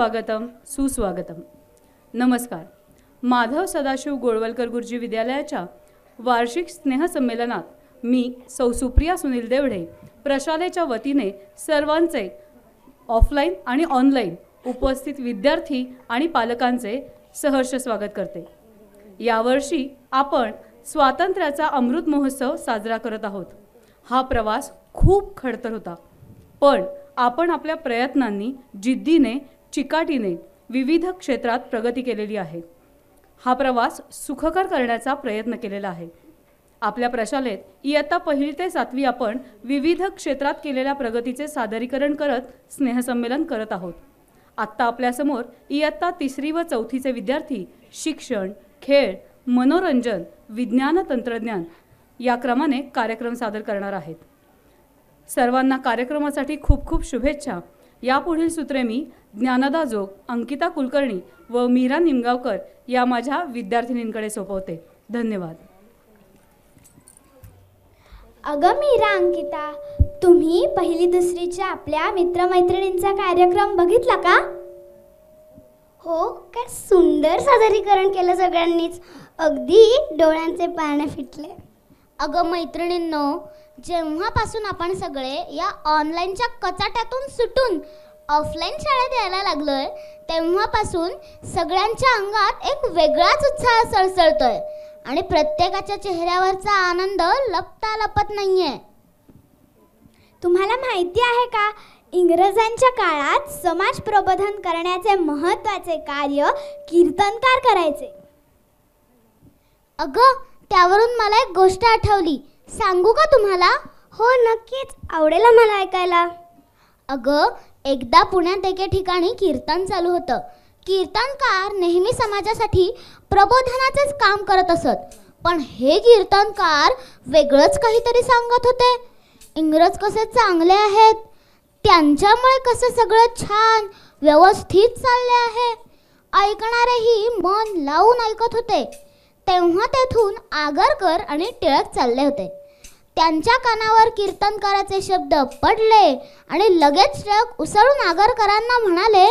सुस्वागतम सुस्वागतम. नमस्कार. माधव सदाशिव गोळवलकर गुरुजी विद्यालयाच्या वार्षिक स्नेहसंमेलनात मी सौ सुप्रिया सुनील देवढे प्रशालेच्या वतीने सर्वांचे ऑफलाईन आणि ऑनलाईन उपस्थित विद्यार्थी आणि पालकांचे सहर्ष स्वागत करते. यावर्षी आपण स्वातंत्र्याचा अमृत महोत्सव साजरा करत आहोत. हा प्रवास खूप खडतर होता, पण आपण आपल्या प्रयत्नांनी, जिद्दीने, चिकाटीने विविध क्षेत्रात प्रगती केलेली आहे. हा प्रवास सुखकर करण्याचा प्रयत्न केलेला आहे. आपल्या प्रशालेत इयत्ता 1ली ते 7वी आपण विविध क्षेत्रात केलेल्या प्रगतीचे सादरीकरण करत स्नेहसंमेलन करत आहोत. आत्ता आपल्यासमोर इयत्ता 3री व 4थीचे विद्यार्थी शिक्षण, खेळ, मनोरंजन, विज्ञान, तंत्रज्ञान या क्रमाने कार्यक्रम सादर करणार आहेत. सर्वांना कार्यक्रमासाठी खूप खूप शुभेच्छा. यापुढील सूत्रे मी ज्ञानदा जोग, अंकिता कुलकर्णी व मीरा निमगावकर या माझ्या विद्यार्थिनींकडे सोपवते. धन्यवाद. अगं मीरा, अंकिता, तुम्ही 1ली-2रीच्या आपल्या मित्रमैत्रिणींचा कार्यक्रम बघितला का? हो, काय सुंदर सादरीकरण केलं सगळ्यांनीच. अगदी डोळ्यांचे पारणे फिटले. अगं मैत्रिणींनो, जेव्हापासून आपण सगळे या ऑनलाईनच्या कचाट्यातून सुटून ऑफलाईन शाळेत यायला लागलोय, तेव्हापासून सगळ्यांच्या अंगात एक वेगळाच उत्साह सळसळतोय आणि प्रत्येकाच्या चेहऱ्यावरचा आनंद लपता लपत नाहीये. तुम्हाला माहिती आहे का, इंग्रजांच्या काळात समाज प्रबोधन करण्याचे महत्त्वाचे कार्य कीर्तनकार करायचे. अगं, त्यावरून मला एक गोष्ट आठवली, सांगू का तुम्हाला? हो, नक्कीच, आवडेल मला ऐकायला. अगं, एकदा पुण्यात एके ठिकाणी कीर्तन चालू होतं. कीर्तनकार नेहमी समाजासाठी प्रबोधनाचेच काम करत असत, पण हे कीर्तनकार वेगळंच काहीतरी सांगत होते. इंग्रज कसे चांगले आहेत, त्यांच्यामुळे कसं सगळं छान व्यवस्थित चालले आहे. ऐकणारेही मन लावून ऐकत होते. तेव्हा तेथून आगरकर आणि टिळक चालले होते. त्यांच्या कानावर कीर्तनकाराचे शब्द पडले आणि लगेच टिळक उसळून आगरकरांना म्हणाले,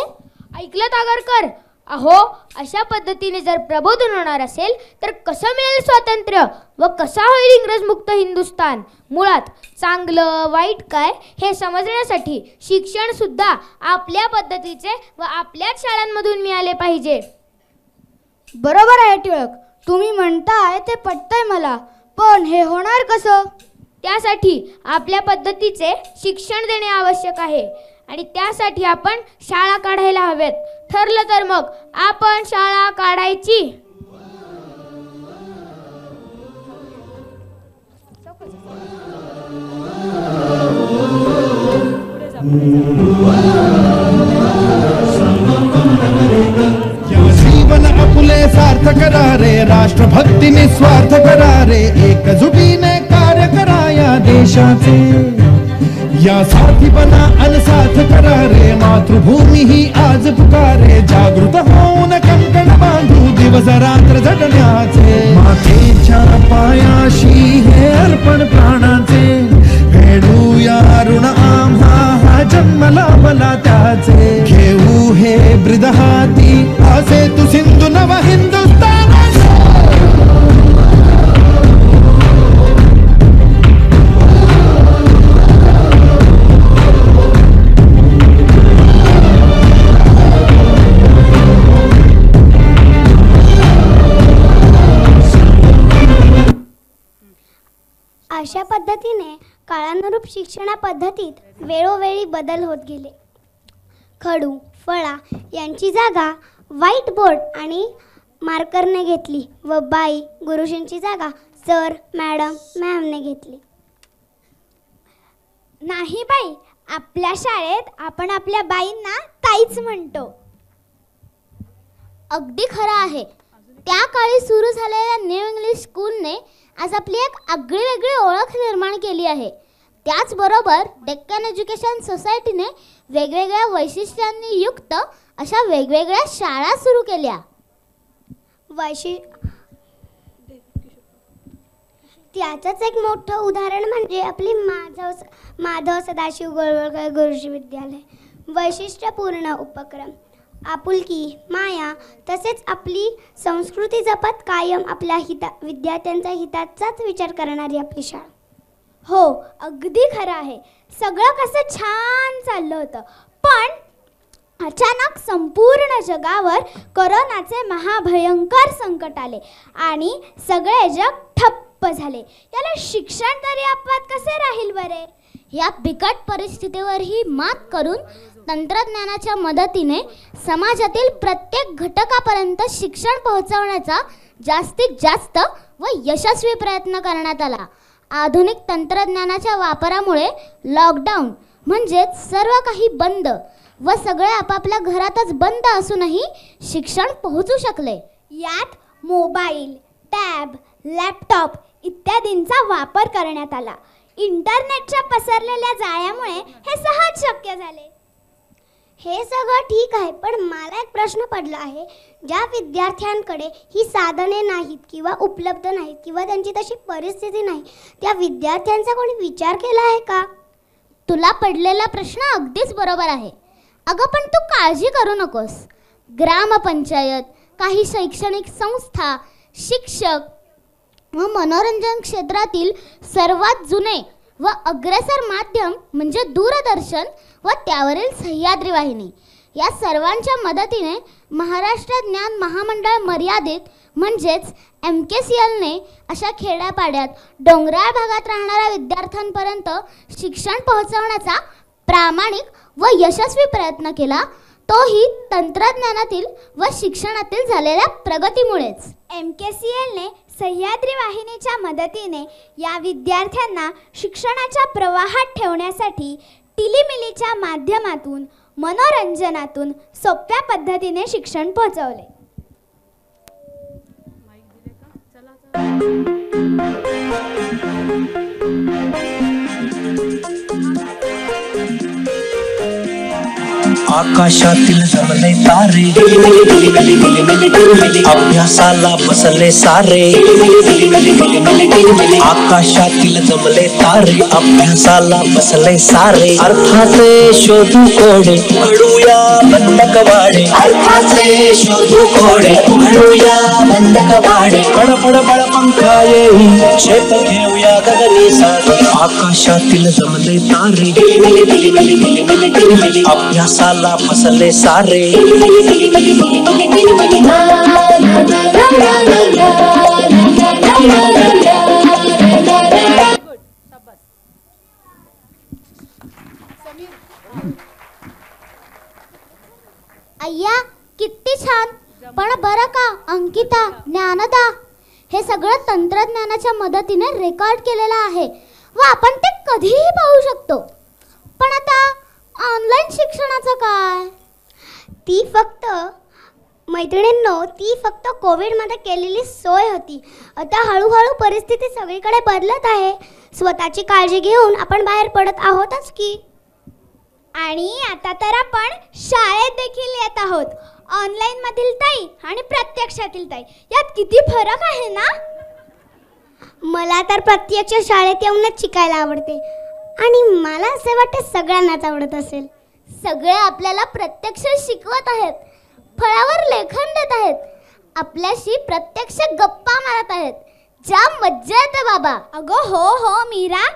ऐकलत आगरकर, अहो, अशा पद्धतीने जर प्रबोधन होणार असेल तर कसं मिळेल स्वातंत्र्य व कसा होईल इंग्रजमुक्त हिंदुस्थान? मुळात चांगलं वाईट काय हे समजण्यासाठी शिक्षण सुद्धा आपल्या पद्धतीचे व आपल्याच शाळांमधून मिळाले पाहिजे. बरोबर आहे टिळक, तुम्ही म्हणताय ते पटतंय मला, पण हे होणार कसं? त्यासाठी आपल्या पद्धतीचे शिक्षण देणे आवश्यक आहे आणि त्यासाठी आपण शाळा काढायला हव्यात. ठरलं तर मग आपण शाळा काढायची. जीवन आपुले सार्थ करा रे, राष्ट्रभक्ती निस्वार्थ करा रे, एकजुटीने कार्य करा या देशाचे. या साथी बना अनसाथ करा रे, मातृभूमी ही आज पुकारे. जागृत होऊन कंकण बांधू दिवस रात्र झटण्याचे. मातेच्या पायाशी हे अर्पण प्राणाचे, फेडूया ऋण आम्हा हा जन्म लाभला त्याचे. घेऊ हे ब्रिद हाती असे तू सिंधू नव हिंदुस्तान. अशा पद्धतीने काळानुरूप शिक्षणा पद्धतीत वेळोवेळी बदल होत गेले. खडू, फळा यांची जागा व्हाईट बोर्ड आणि मार्करने घेतली व बाई, गुरुजींची जागा सर, मॅडम, मॅमने घेतली. नाही बाई, आपल्या शाळेत आपण आपल्या बाईंना ताईच म्हणतो. अगदी खरं आहे. त्या काळी सुरू झालेल्या न्यू इंग्लिश स्कूलने आज आपली एक आगळी वेगळी ओळख निर्माण केली आहे. त्याचबरोबर डेक्कन एज्युकेशन सोसायटीने वेगवेगळ्या वैशिष्ट्यांनी युक्त अशा वेगवेगळ्या शाळा सुरू केल्या. त्याचंच एक मोठं उदाहरण म्हणजे आपली माधव सदाशिव गोळवलकर गुरुजी विद्यालय. वैशिष्ट्यपूर्ण उपक्रम. आपुलकी, माया तसेच आपली संस्कृती जपत कायम आपल्या विद्यार्थ्यांच्या हिताचाच विचार करणारी आपली शाळा. हो, अगदी खरं आहे. सगळं कसं छान चाललं होतं, पण अचानक संपूर्ण जगावर कोरोनाचे महाभयंकर संकट आले आणि सगळे जग ठप्प झाले. याला शिक्षण तरी अपवाद कसे राहील बरे? या बिकट परिस्थितीवरही मात करून तंत्रज्ञानाच्या मदतीने समाजातील प्रत्येक घटकापर्यंत शिक्षण पोहोचवण्याचा जास्तीत जास्त व यशस्वी प्रयत्न करण्यात आला. आधुनिक तंत्रज्ञानाच्या वापरामुळे लॉकडाऊन म्हणजेच सर्व काही बंद व सगळे आपापल्या घरातच बंद असूनही शिक्षण पोहोचू शकले. यात मोबाईल, टॅब, लॅपटॉप इत्यादींचा वापर करण्यात आला. इंटरनेटच्या पसरलेल्या जाळ्यामुळे हे सहज शक्य झाले. हे सगळं ठीक आहे, पण मला एक प्रश्न पडला आहे. ज्या विद्यार्थ्यांकडे ही साधने नाहीत किंवा उपलब्ध नाहीत किंवा त्यांची तशी परिस्थिती नाही, त्या विद्यार्थ्यांचा कोणी विचार केला आहे का? तुला पडलेला प्रश्न अगदीच बरोबर आहे. अगं पण तू काळजी करू नकोस. ग्रामपंचायत, काही शैक्षणिक संस्था, शिक्षक व मनोरंजन क्षेत्रातील सर्वात जुने व अग्रेसर माध्यम म्हणजे दूरदर्शन व त्यावरील सह्याद्री वाहिनी या सर्वांच्या मदतीने महाराष्ट्र ज्ञान महामंडळ मर्यादित म्हणजेच MKCLने अशा खेड्यापाड्यात डोंगराळ भागात राहणाऱ्या विद्यार्थ्यांपर्यंत शिक्षण पोहोचवण्याचा प्रामाणिक व यशस्वी प्रयत्न केला, तोही तंत्रज्ञानातील व शिक्षणातील झालेल्या प्रगतीमुळेच. MKCLने सह्याद्री वाहिनीच्या मदतीने या विद्यार्थ्यांना शिक्षणाच्या प्रवाहात ठेवण्यासाठी टिलीमिलीच्या माध्यमातून मनोरंजनातून सोप्या पद्धतीने शिक्षण पोहोचवले. आकाशातील जमले तारे, अभ्यासाला बसले सारे. आकाशातील जमले तारे, अभ्यासाला बसले सारे. अर्थाचे शोधू कोडे, घडूया बंद कवाडे. अर्थाचे शोधू कोडे, घडूया बंद कवाडे. फडफड बळपंखा येई, शेप घेऊया गगनी सारे. आकाशातील जमले तारे, अभ्यासाला बसले सारे. अय्या किती छान. पण बरं का अंकिता, ज्ञानदा, हे सगळं तंत्रज्ञानाच्या मदतीने रेकॉर्ड केलेलं आहे व आपण ते कधीही पाहू शकतो. पण आता ऑनलाईन शिक्षणाचं काय? ती फक्त मैत्रिणींनो, ती फक्त कोविडमध्ये केलेली सोय होती. आता हळूहळू परिस्थिती सगळीकडे बदलत आहे. स्वतःची काळजी घेऊन आपण बाहेर पडत आहोतच की. आणि आता तर आपण शाळेत देखील येत आहोत. ऑनलाईन मधील ताई आणि प्रत्यक्षातील ताई यात किती फरक आहे ना. मला तर प्रत्यक्ष शाळेत येऊनच शिकायला आवडते आणि मला असे वाटते सगळ्यांनाच आवडत असेल. सगळे आपल्याला प्रत्यक्ष शिकवत आहेत, फळावर लेखन देत आहेत, आपल्याशी प्रत्यक्ष गप्पा मारत आहेत. जाम मज्जा येते बाबा. अगं हो मीरा,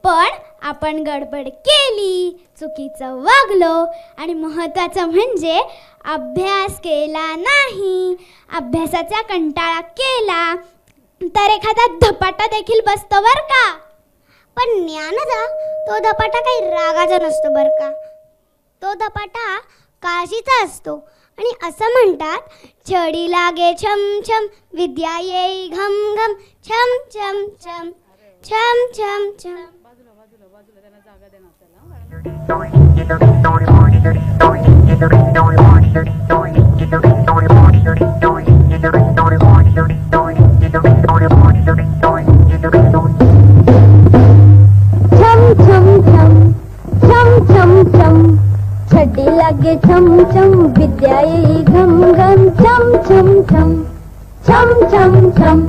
पण आपण गडबड केली, चुकीचं वागलो आणि महत्त्वाचं म्हणजे अभ्यास केला नाही, अभ्यासाचा कंटाळा केला तर एखादा धपाटा देखील बसतो बर का. पण ज्ञानदा, तो धपाटा काही रागाचा नसतो बर का. तो धपाटा काळजीचा असतो. आणि असं म्हणतात, छडी लागे छम छम, विद्या येई घम घम, छम छम छम, छम छम छम. छडी लागे छम छम, विद्या येई घम घम, छम छम छम, छम छम छम,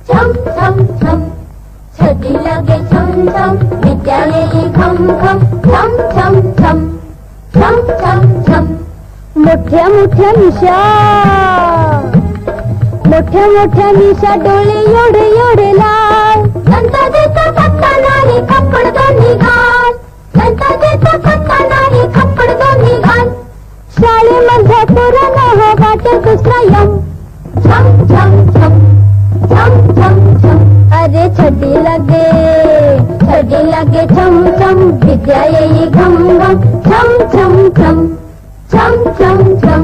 छम छम छम. छडी लागे छम छम, विद्या येई घम घम, छम छम छम, छम छम छम. मोठ्या मोठ्या मिशा, मोठ्या मोठ्या मिशा, डोळे एवढे एवढे लाल. नंतर देता पत्ता नाही कपड दोन्ही घाल, नंतर देता पत्ता नाही कपड दोन्ही घाल. शाळेमध्ये पोरांना हा वाटेल दुसरा यम. छम छम छम छम छम छम. अरे छडी लागे छम छम, विद्या येई घम घम. छम छम छम छम छम छम.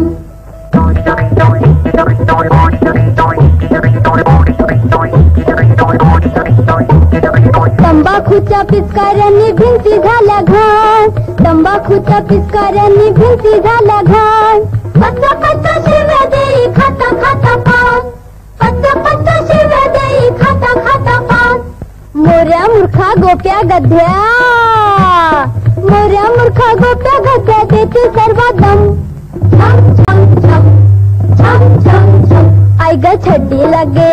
तंबाखूच्या पिचकाऱ्यांनी भिंती झाल्या घाण, तंबाखूच्या पिचकाऱ्यांनी भिंती झाल्या घाण. पत्ता पत्ता शिव्या देई खाता खाता पान, पत्ता पत्ता शिव्या देई खाता खाता पान. मोऱ्या मूर्खा गोप्या गध्या, मोऱ्या मूर्खा गोप्या गध्या देते सर्वादम. छम छम छम छम छम छम. आई ग छड्डी लागे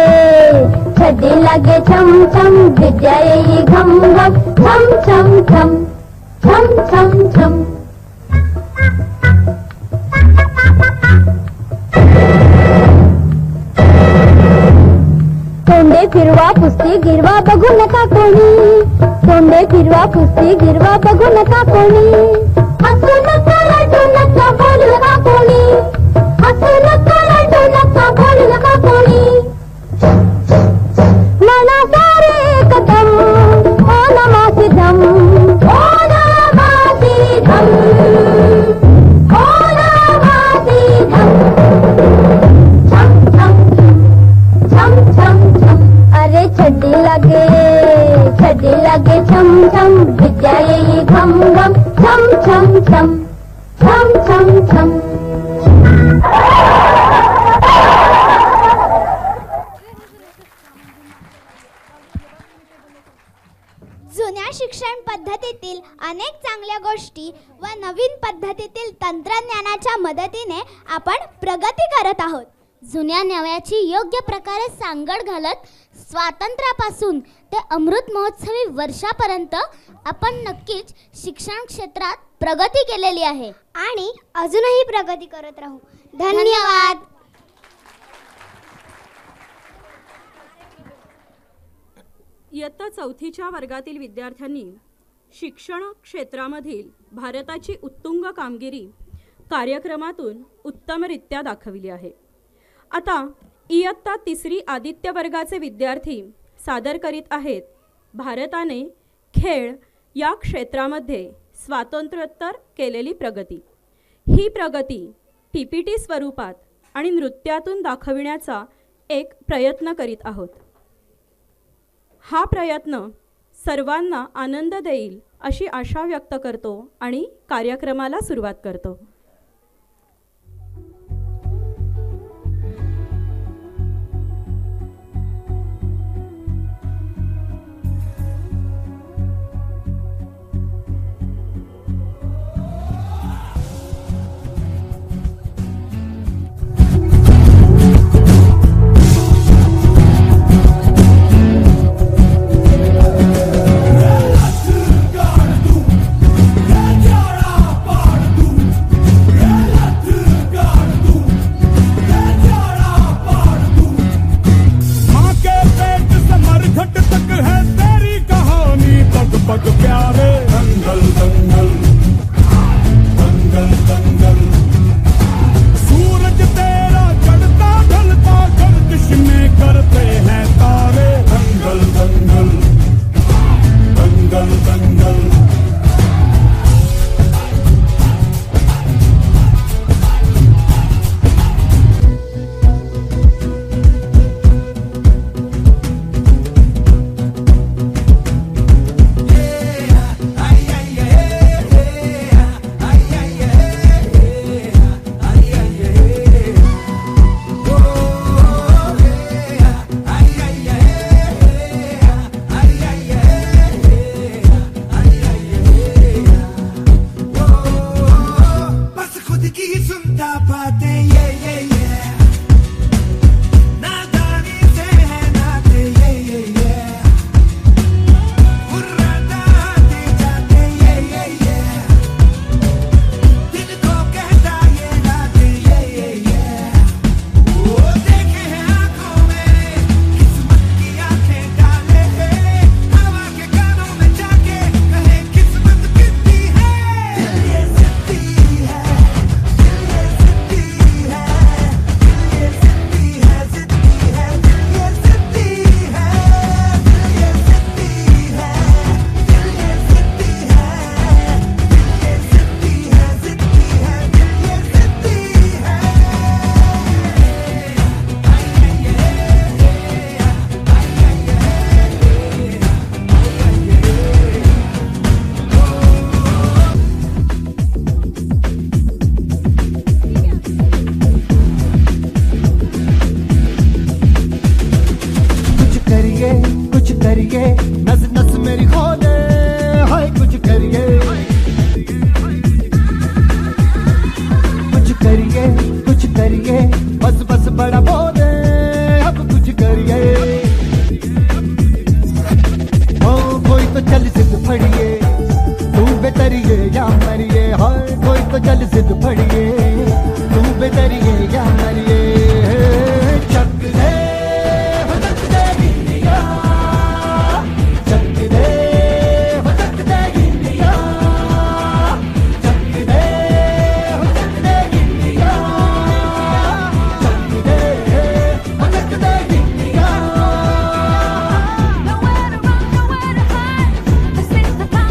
छम छम, विद्या येई घम घम. छम छम छम छम छम छम. तोंडे फिरवा पुसती गिरवा बघू नका कोणी, तोंडे फिरवा पुसती गिरवा बघू नका कोणी. हसू नका रडू नका बोलू नका कोणी, हसू नका रडू नका बोलू नका कोणी. मना सारे कदम ओ नमासी धम, ओ नमासी धम, ओ नमासी धम. छम छम छम छम छम. अरे छड्डी लागे छम छम, विद्या येई घम घम. छम छम छम छम छम छम. जुन्या शिक्षण पद्धतीतील अनेक चांगल्या गोष्टी व नवीन पद्धतीतील तंत्रज्ञानाच्या मदतीने आपण प्रगती करत आहोत. जुन्या नव्याची योग्य प्रकारे सांगड घालत स्वातंत्र्यापासून ते अमृत महोत्सवी वर्षापर्यंत आपण नक्कीच शिक्षण क्षेत्रात प्रगती केलेली आहे आणि अजूनही प्रगती करत राहू. धन्यवाद. इयत्ता 4थीच्या वर्गातील विद्यार्थ्यांनी शिक्षण क्षेत्रामधील भारताची उत्तुंग कामगिरी कार्यक्रमातून उत्तमरित्या दाखविली आहे. आता इयत्ता 3री आदित्य वर्गाचे विद्यार्थी सादर करीत आहेत भारताने खेळ या क्षेत्रामध्ये स्वातंत्र्योत्तर केलेली प्रगती. ही प्रगती PPT स्वरूपात आणि नृत्यातून दाखविण्याचा एक प्रयत्न करीत आहोत. हा प्रयत्न सर्वांना आनंद देईल अशी आशा व्यक्त करतो आणि कार्यक्रमाला सुरुवात करतो. मेरी खोले हाय कुछ करिए कुछ करिए बस बस बड़ा बोले अब कुछ करिए ओ कोई तो चल सिद्ध फड़िए तू बेतरिए या मरिए हाय कोई तो चल सिद्ध फड़िए तू बेतरिए या मरिए Chak De India Chak De India Chak De India Chak De India Nowhere to run, nowhere to hide. This is the time.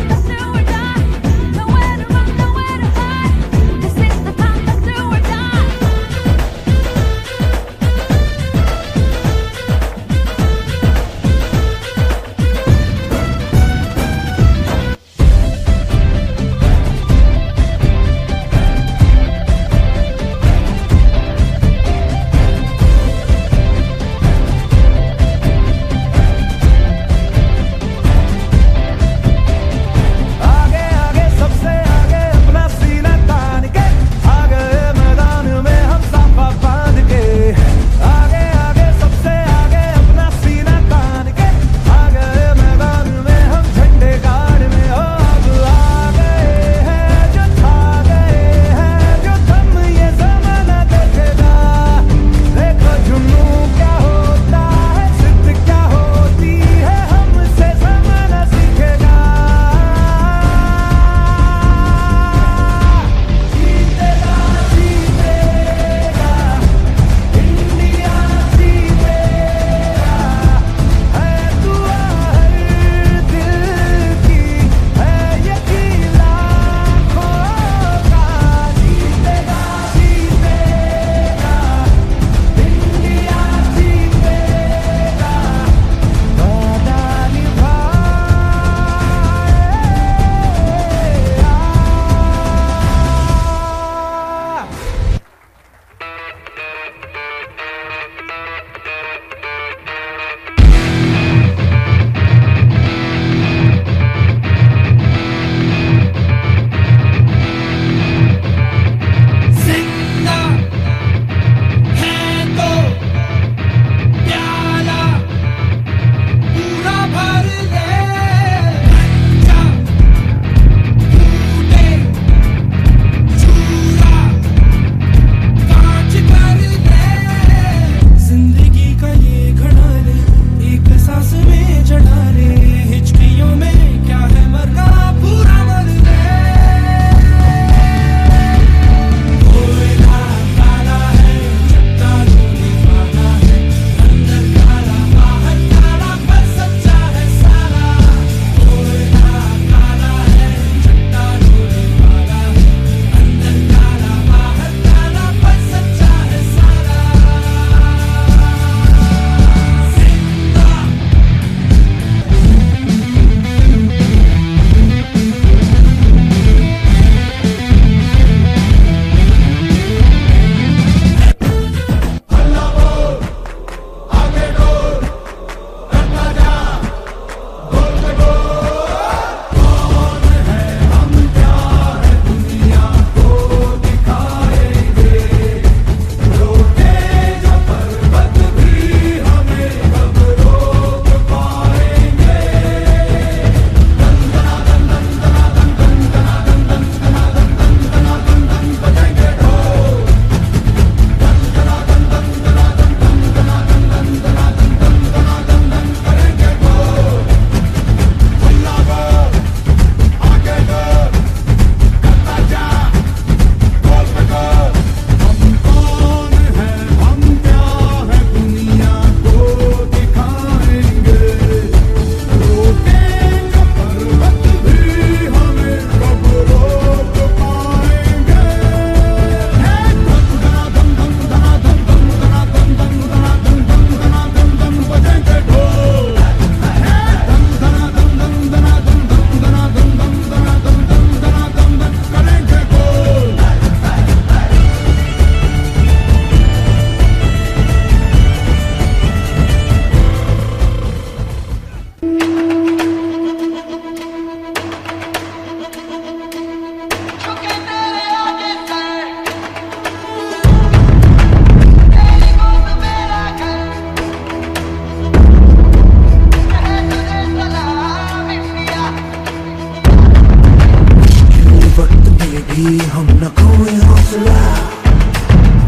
कभी हम न खोए हौसला,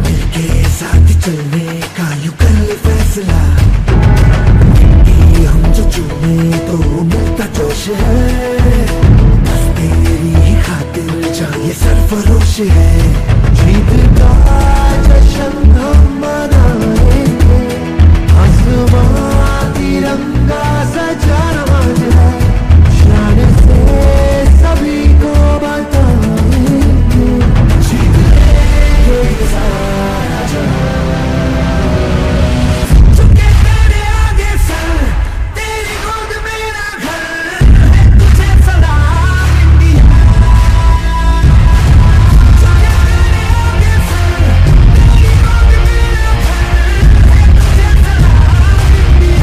मिलके साथ चलने का यूं कर ले फैसला, कि हम जो चुने तो मिलता जोश है, बस तेरी ही खातिर जाए सरफरोश है, जीत का जश्न हम मनाएंगे, आसमां तिरंगा सजा है, शान से सभी को बताएंगे, जीत लेंगे ये सारा जहां। झुके तेरे आगे सर, तेरी गोद मेरा घर, है तुझे सलाम इंडिया। झुके तेरे आगे सर, तेरी गोद मेरा घर, है तुझे सलाम इंडिया।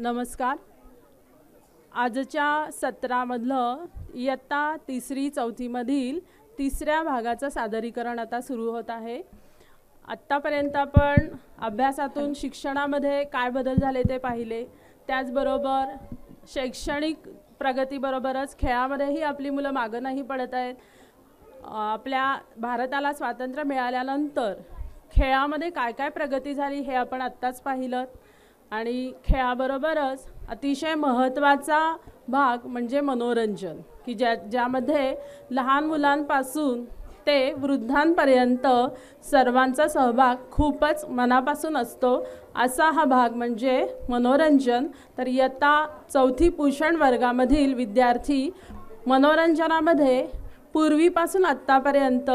नमस्कार. आजच्या सत्रामधलं इयत्ता 3री-4थीमधील तिसऱ्या भागाचं सादरीकरण आता सुरू होत आहे. आत्तापर्यंत आपण अभ्यासातून शिक्षणामध्ये काय बदल झाले ते पाहिले, त्याचबरोबर शैक्षणिक प्रगतीबरोबरच खेळामध्येही आपली मुलं मागं नाही पडत आहेत. आपल्या भारताला स्वातंत्र्य मिळाल्यानंतर खेळामध्ये काय काय प्रगती झाली हे आपण आत्ताच पाहिलं. आणि खेळाबरोबरच अतिशय महत्त्वाचा भाग म्हणजे मनोरंजन, की ज्यामध्ये लहान मुलांपासून ते वृद्धांपर्यंत सर्वांचा सहभाग खूपच मनापासून असतो. असा हा भाग म्हणजे मनोरंजन. तर इयत्ता 4थी पोषण वर्गामधील विद्यार्थी मनोरंजनामध्ये पूर्वीपासून आत्तापर्यंत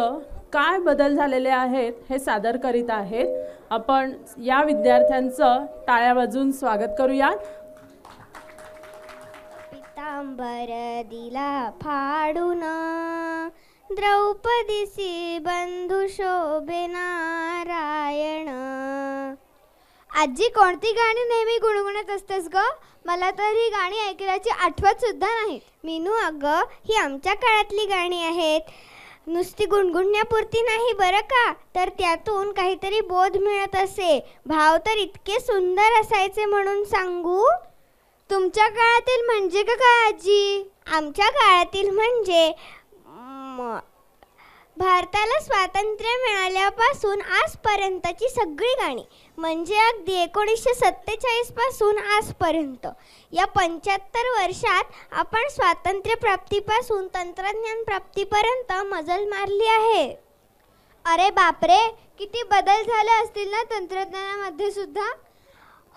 काय बदल झालेले आहेत हे सादर करीत आहेत. आपण या विद्यार्थ्यांचं टाळ्या वाजवून स्वागत करूयात. पितांबर दिला फाडून, द्रौपदीसी बंधू शोभे नारायण. आजी, कोणती गाणी नेहमी गुणगुणत असतेस ग? मला तर ही गाणी ऐकण्याची आठवत सुद्धा नाही. मीनू, अगं ही आमच्या काळातली गाणी आहेत. नुसती गुणगुणण्यापुरती नाही बरं का, तर त्यातून काहीतरी बोध मिळत असे. भाव तर इतके सुंदर असायचे म्हणून सांगू. तुमच्या काळातील म्हणजे का काय आजी? आमच्या काळातील म्हणजे भारताला स्वातंत्र्य मिळाल्यापासून आजपर्यंतची सगळी गाणी, म्हणजे अगदी 1947 पासून आजपर्यंत या 75 वर्षात आपण स्वातंत्र्य प्राप्तीपासून तंत्रज्ञान प्राप्तीपर्यंत मजल मारली आहे. अरे बापरे, किती बदल झाले असतील ना तंत्रज्ञानामध्ये सुद्धा.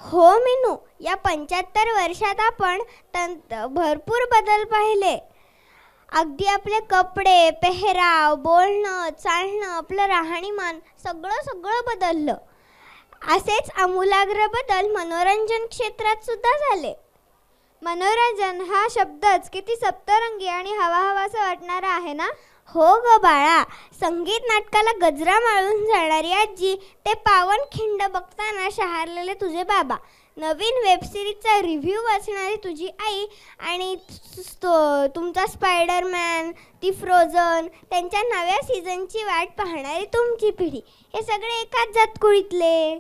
हो मीनू, या 75 वर्षात आपण भरपूर बदल पाहिले. अगदी आपले कपडे, पेहराव, बोलणं, चालणं, आपलं राहणीमान सगळं बदललं. असेच आमूलाग्र बदल मनोरंजन क्षेत्रात सुद्धा झाले. मनोरंजन हा शब्दच किती सप्तरंगी आणि हवाहवासा वाटणारा आहे ना. हो ग बाळा, संगीत नाटकाला गजरा माळून जाणारी आजी, ते पावनखिंड बघताना शहारलेले तुझे बाबा, नवीन वेबसिरीजचा रिव्ह्यू वाचणारी तुझी आई आणि तुमचा स्पायडरमॅन, ती फ्रोझन, त्यांच्या नव्या सीझनची वाट पाहणारी तुमची पिढी, हे सगळे एकाच जातकुळीतले.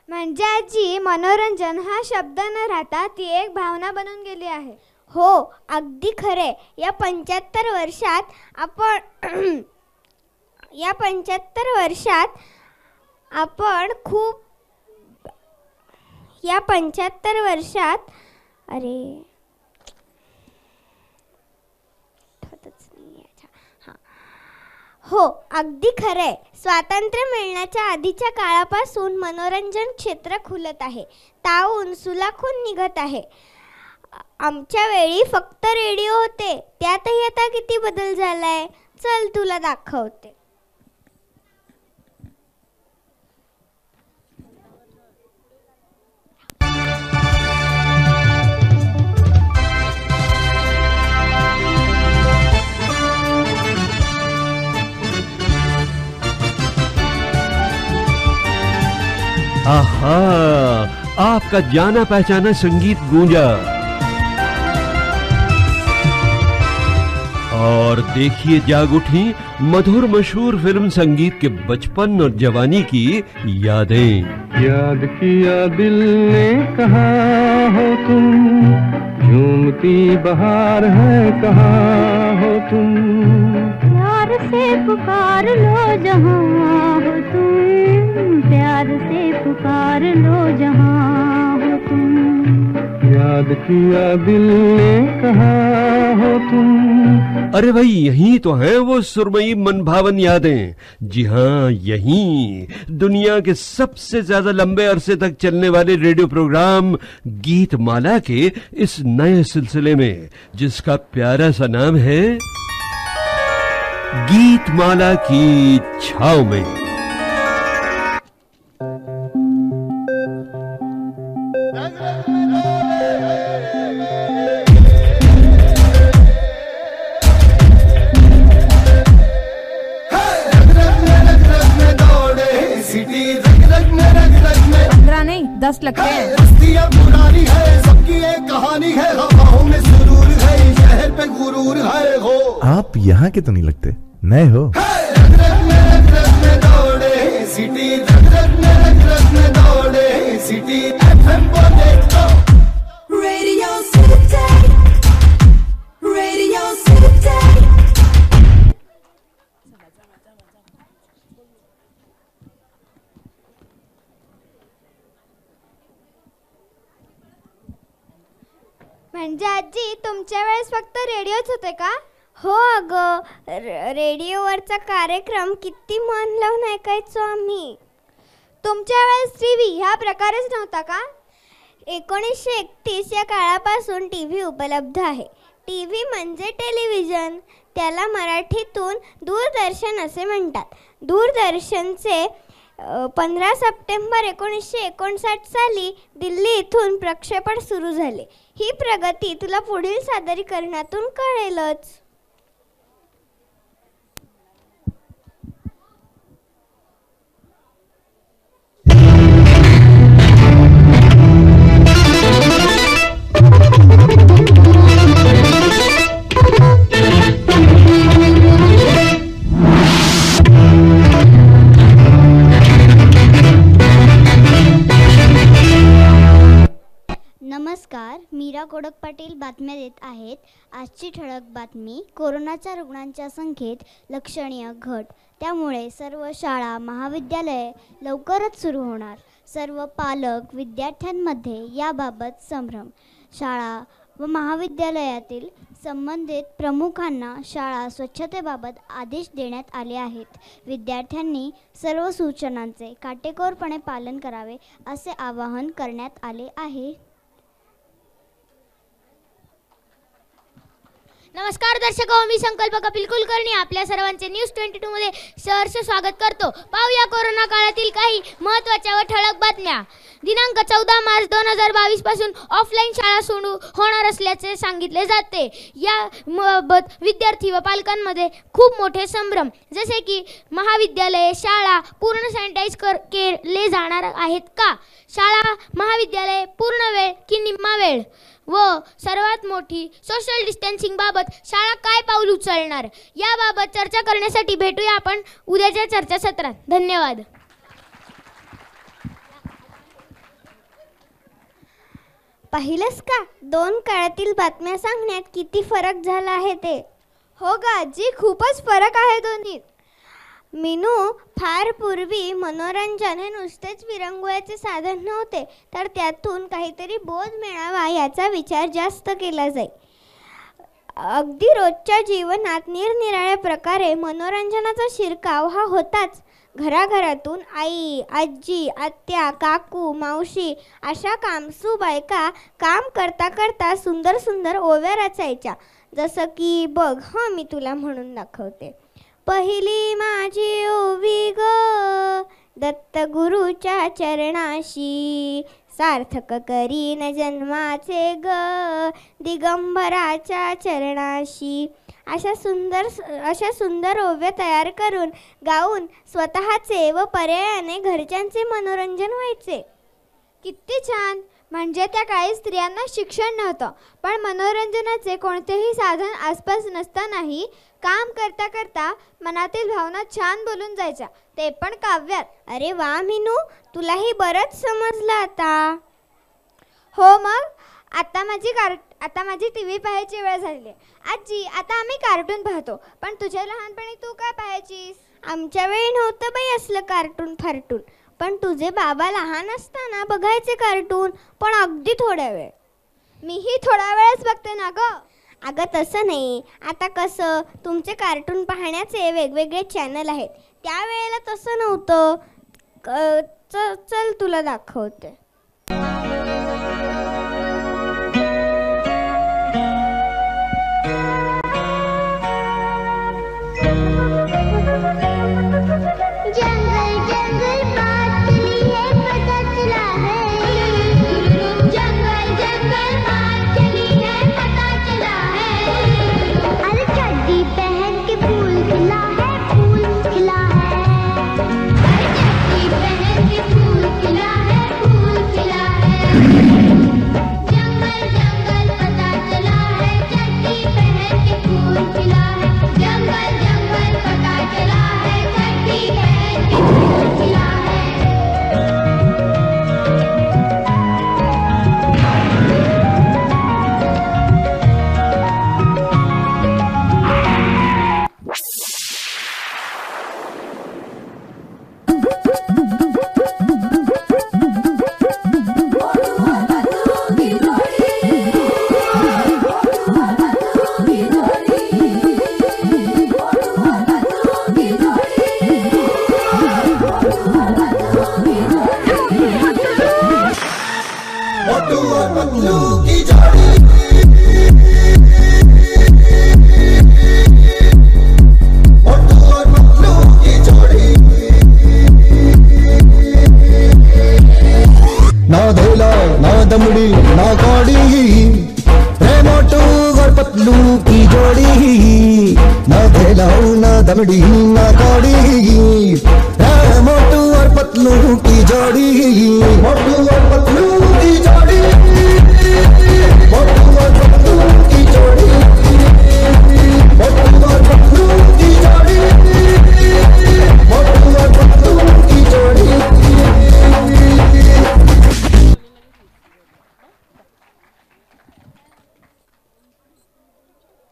म्हणजे आजी, मनोरंजन हा शब्द न राहता ती एक भावना बनून गेली आहे. हो, अगदी खरे. या 75 वर्षात अरे हो, अगदी खरंय. स्वातंत्र्य मिळण्याच्या आधीच्या काळापासून मनोरंजन क्षेत्र खुलत आहे, तावून सुलाखून निघत आहे. आमच्या वेळी फक्त रेडिओ होते, त्यातही आता किती बदल झालाय. चल तुला दाखवते. आहा, आपका जाना पहचाना संगीत गूंजा। और देखिए जाग उठी मधुर मशहूर फिल्म संगीत के बचपन और जवानी की यादें। याद किया दिल ने कहाँ हो तुम, झूमती बहार है कहाँ हो तुम, प्यार से पुकार लो जहाँ हो तुम, प्यार से पुकार लो जहाँ हो तुम। याद किया दिल ने कहाँ हो तुम। अरे भाई यही तो है वो सुरमई मनभावन यादें। जी हाँ, यही दुनिया के सबसे ज्यादा लंबे अरसे तक चलने वाले रेडियो प्रोग्राम गीत माला के इस नए सिलसिले में, जिसका प्यारा सा नाम है गीत माला की छाव में। नहीं 10 लगते हैं। बस्तियाँ पुरानी है, सबकी एक कहानी है, हवाओं में सुरूर है, शहर पे गुरूर है हो। आप यहाँ के तो नहीं लगते, नए हो। रग रग में दौड़े सिटी, रग रग में दौड़े सिटी, FM को देखो। Radio city, radio city. म्हणजे आजी तुमच्या वेळेस फक्त रेडिओच होते का? हो अगं, रेडिओवरचा कार्यक्रम किती मन लावून ऐकायचो आम्ही. तुमच्या वेळेस टीव्ही ह्या प्रकारेच नव्हता का? 1931 या काळापासून टीव्ही उपलब्ध आहे. टीव्ही म्हणजे टेलिव्हिजन, त्याला मराठीतून दूरदर्शन असे म्हणतात. दूरदर्शनचे 15 सप्टेंबर 1959 साली दिल्ली इथून प्रक्षेपण सुरू झाले. ही प्रगती तुला पुढील सादरीकरणातून कळेलच. नमस्कार, मीरा कोडक पाटील बातम्या देत आहेत. आजची ठळक बातमी: कोरोनाच्या रुग्णांच्या संख्येत लक्षणीय घट, त्यामुळे सर्व शाळा महाविद्यालये लवकरच सुरू होणार. सर्व पालक विद्यार्थ्यांमध्ये याबाबत संभ्रम. शाळा व महाविद्यालयातील संबंधित प्रमुखांना शाळा स्वच्छतेबाबत आदेश देण्यात आले आहेत. विद्यार्थ्यांनी सर्व सूचनांचे काटेकोरपणे पालन करावे असे आवाहन करण्यात आले आहे. नमस्कार दर्शको, मी संकल्प कपिल कुलकर्णी आपल्या सर्वांचे न्यूज 22 मध्ये सहर्ष स्वागत करतो. पाहूया कोरोना काळातील काही महत्त्वाच्या व ठळक बातम्या. दिनांक 14 मार्च 2022 पासून ऑफलाईन शाळा सुरू होणार असल्याचे सांगितले जाते. याबाबत विद्यार्थी व पालकांमध्ये खूप मोठे संभ्रम. जसे की महाविद्यालये शाळा पूर्ण सॅनिटाईज केले जाणार आहेत का? शाळा महाविद्यालये पूर्ण वेळ की निम्मा वेळ? व सर्वात मोठी सोशल डिस्टन्सिंग बाबत शाळा काय पाऊल उचलणार, याबाबत चर्चा करण्यासाठी भेटूया आपण उद्याच्या चर्चासत्रात. धन्यवाद. पाहिलंस का, 2 काळातील बातम्या सांगण्यात किती फरक झाला आहे ते. हो ग आजी, खूपच फरक आहे दोन्हीत. मीनू, फार पूर्वी मनोरंजन हे नुसतेच विरंगुळ्याचे साधन नव्हते, तर त्यातून काहीतरी बोध मिळावा याचा विचार जास्त केला जाई. अगदी रोजच्या जीवनात निरनिराळ्या प्रकारे मनोरंजनाचा शिरकाव हा होताच. घराघरातून आई, आजी, आत्या, काकू, मावशी अशा कामसू बायका काम करता करता सुंदर सुंदर ओव्या रचायच्या. जसं की बघ, मी तुला म्हणून दाखवते. पहिली माझी ओवी ग, दत्त गुरुच्या चरणाशी, सार्थक करीन जन्माचे ग, दिगंबराच्या चरणाशी. अशा सुंदर ओव्या तयार करून गाऊन स्वतःचे व पर्यायाने घरच्यांचे मनोरंजन व्हायचे. किती छान. म्हणजे त्या काळी स्त्रियांना शिक्षण नव्हतं, पण मनोरंजनाचे कोणतेही साधन आसपास नसतानाही काम करता करता मनातील भावना छान बोलून जायच्या, ते पण काव्यात. अरे वा मीनू, तुलाही बरंच समजलं आता. हो मग आता माझी टी व्ही पाहायची वेळ झाली आहे. आजी, आता आम्ही कार्टून पाहतो, पण तुझ्या लहानपणी तू काय पाहायचीस? आमच्या वेळी नव्हतं बाई असलं कार्टून फार्टून, पण तुझे बाबा लहान असताना बघायचे कार्टून, पण अगदी थोड्या वेळ. मीही थोडा वेळच बघते ना ग. अगं तसं नाही, आता कसं तुमचे कार्टून पाहण्याचे वेगवेगळे चॅनल आहेत, त्यावेळेला तसं नव्हतं. चल तुला दाखवते.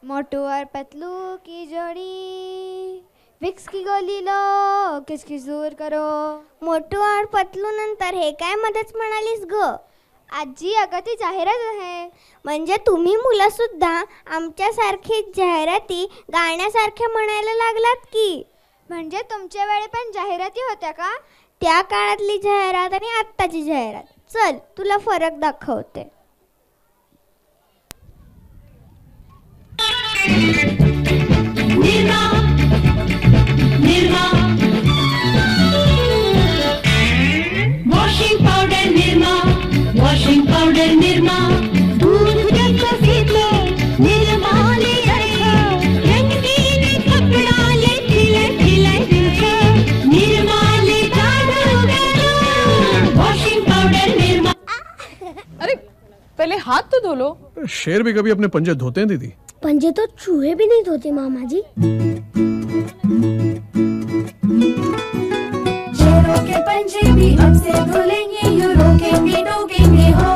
मोटू और पतलू की जोड़ी, विक्स की गोली लो, किसकी दूर करो. मोटू और पतलू नंतर हे काय मध्येच म्हणालीस ग? आजी, अगं ती जाहिरात आहे. म्हणजे तुम्ही मुलं सुद्धा आमच्यासारखी जाहिराती गाण्यासारख्या म्हणायला लागलात की? म्हणजे तुमच्या वेळी पण जाहिराती होत्या का? त्या काळातली जाहिरात आणि आत्ताची जाहिरात. चल तुला फरक दाखवते. Nirma Nirma washing powder Nirma, washing powder Nirma, दूध सफेद निर्मा ले आया, रंगीन कपड़ा ले खिले खिले निर्मा ले वॉशिंग पाउडर निर्मा. अरे पहले हाथ तो धो लो. शेर भी कभी अपने पंजे धोते हैं दीदी? पंजे तो चूहे भी नहीं धोते मामा जी. शेरों के पंजे भी अब से धुलेंगे, यूं रोकेंगे टोकेंगे हो.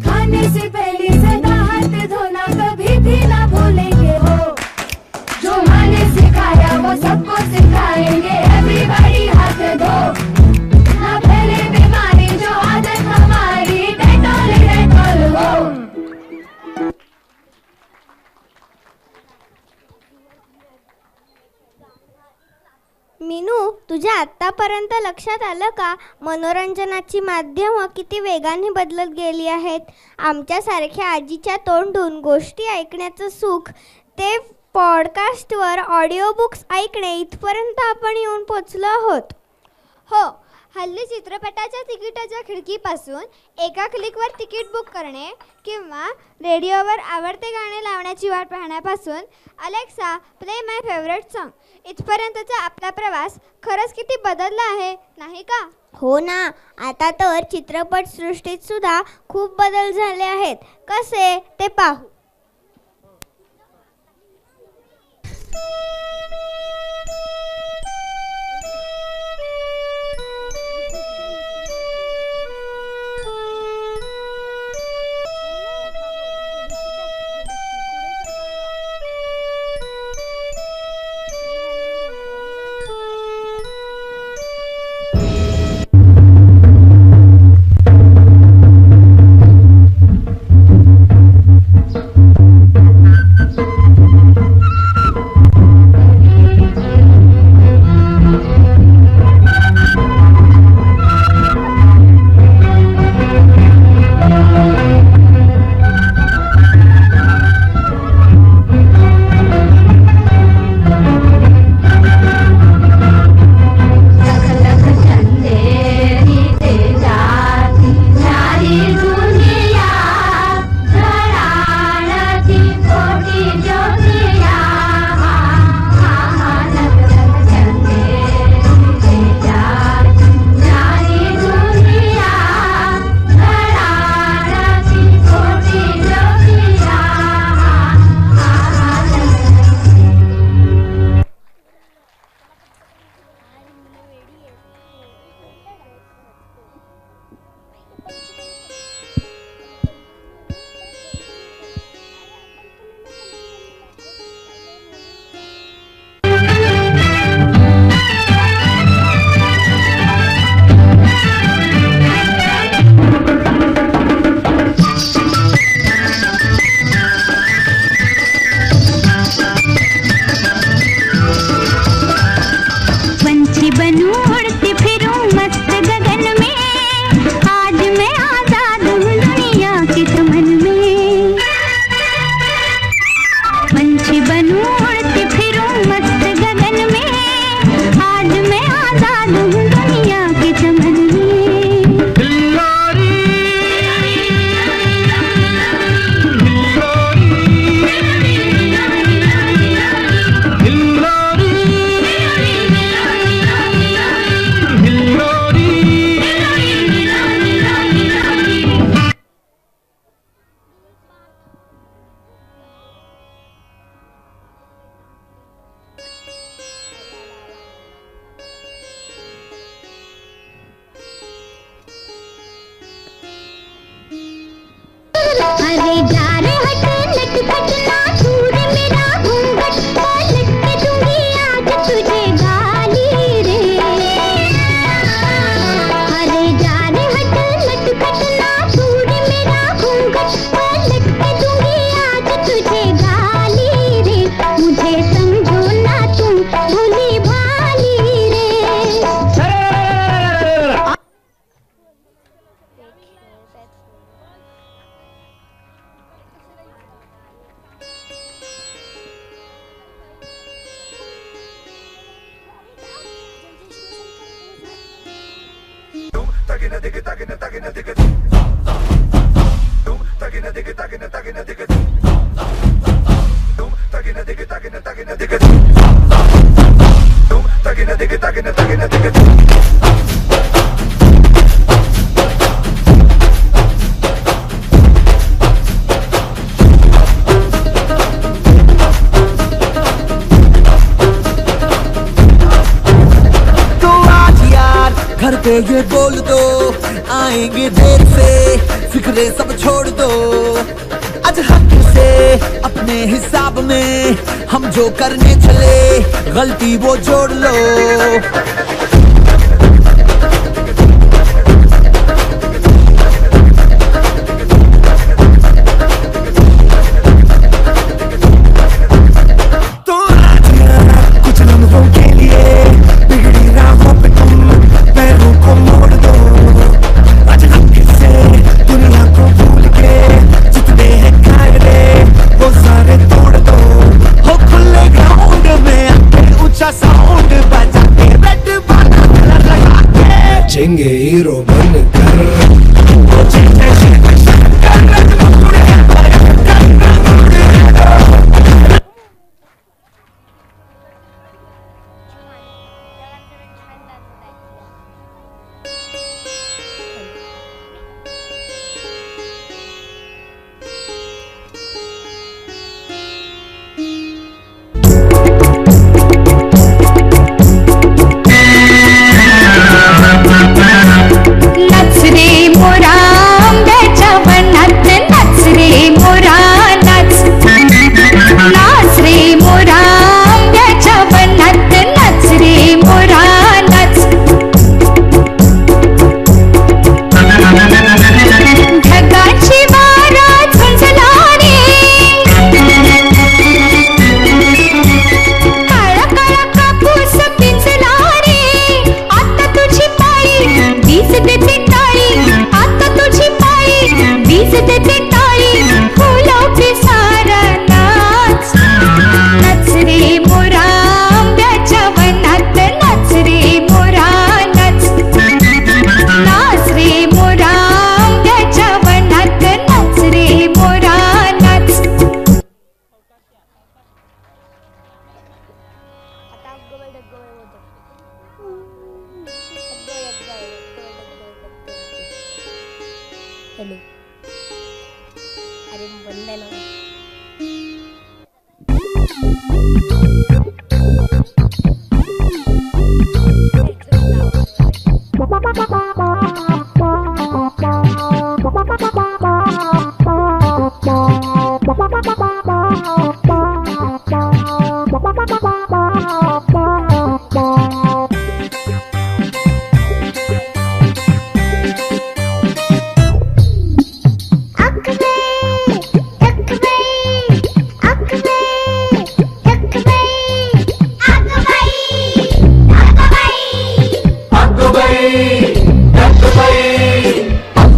खाने से पहले सदा हाथ धोना कभी भी ना भूलेंगे हो. जो माने सिखाया वो सबको सिखाएंगे, एवरीबॉडी हाथ धो. ना फैले बीमारी जो आदत हमारी, डेटॉल हो. मीनू, तुझ्या आत्तापर्यंत लक्षात आलं का मनोरंजनाची माध्यमं किती वेगाने बदलत गेली आहेत? आमच्यासारख्या आजीच्या तोंडून गोष्टी ऐकण्याचं सुख ते पॉडकास्टवर ऑडिओ बुक्स ऐकणे इथपर्यंत आपण येऊन पोचलो आहोत. हो, हल्ली चित्रपटाच्या तिकिटाच्या खिडकीपासून एका क्लिकवर तिकीट बुक करणे किंवा रेडिओवर आवडते गाणे लावण्याची वाट पाहण्यापासून अलेक्सा प्ले माय फेवरेट सॉन्ग इथपर्यंतचा आपला प्रवास खरंच किती बदलला आहे नाही का? हो ना, आता तर चित्रपटसृष्टीत सुद्धा खूप बदल झाले आहेत. कसे ते पाहू. घर पे ये बोल दो आएंगे देर से, फिक्रे सब छोड़ दो। आज हक से अपने हिसाब में हम जो करने चले गलती वो जोड़ लो। Sound बजा के रेड हॅलो अरे बंद आहे ना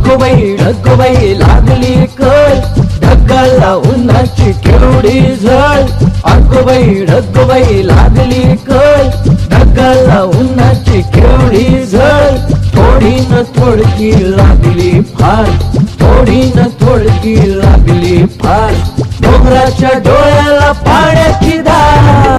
ढगबाई लागली कळ ढगाला उन्हाची केवढी झळ अगोबाई ढगबाई लागली कळ ढगाला उन्हाची केवढी झळ थोडी न थोडकी लागली फार थोडी न थोडकी लागली फार डोंगराच्या डोळ्याला पाण्याची धार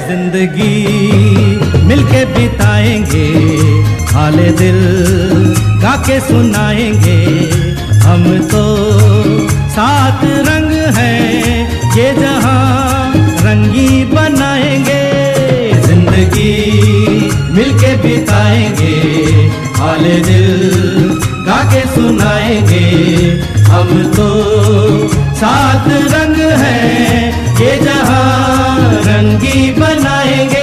जिंदगी मिलके बिताएंगे हाले दिल गा के सुनाएंगे हम तो सात रंग हैं ये जहां रंगी बनाएंगे जिंदगी मिलके बिताएंगे हाले दिल गा के सुनाएंगे हम तो सात रंग हैं ये जहां रंगी बनाएंगे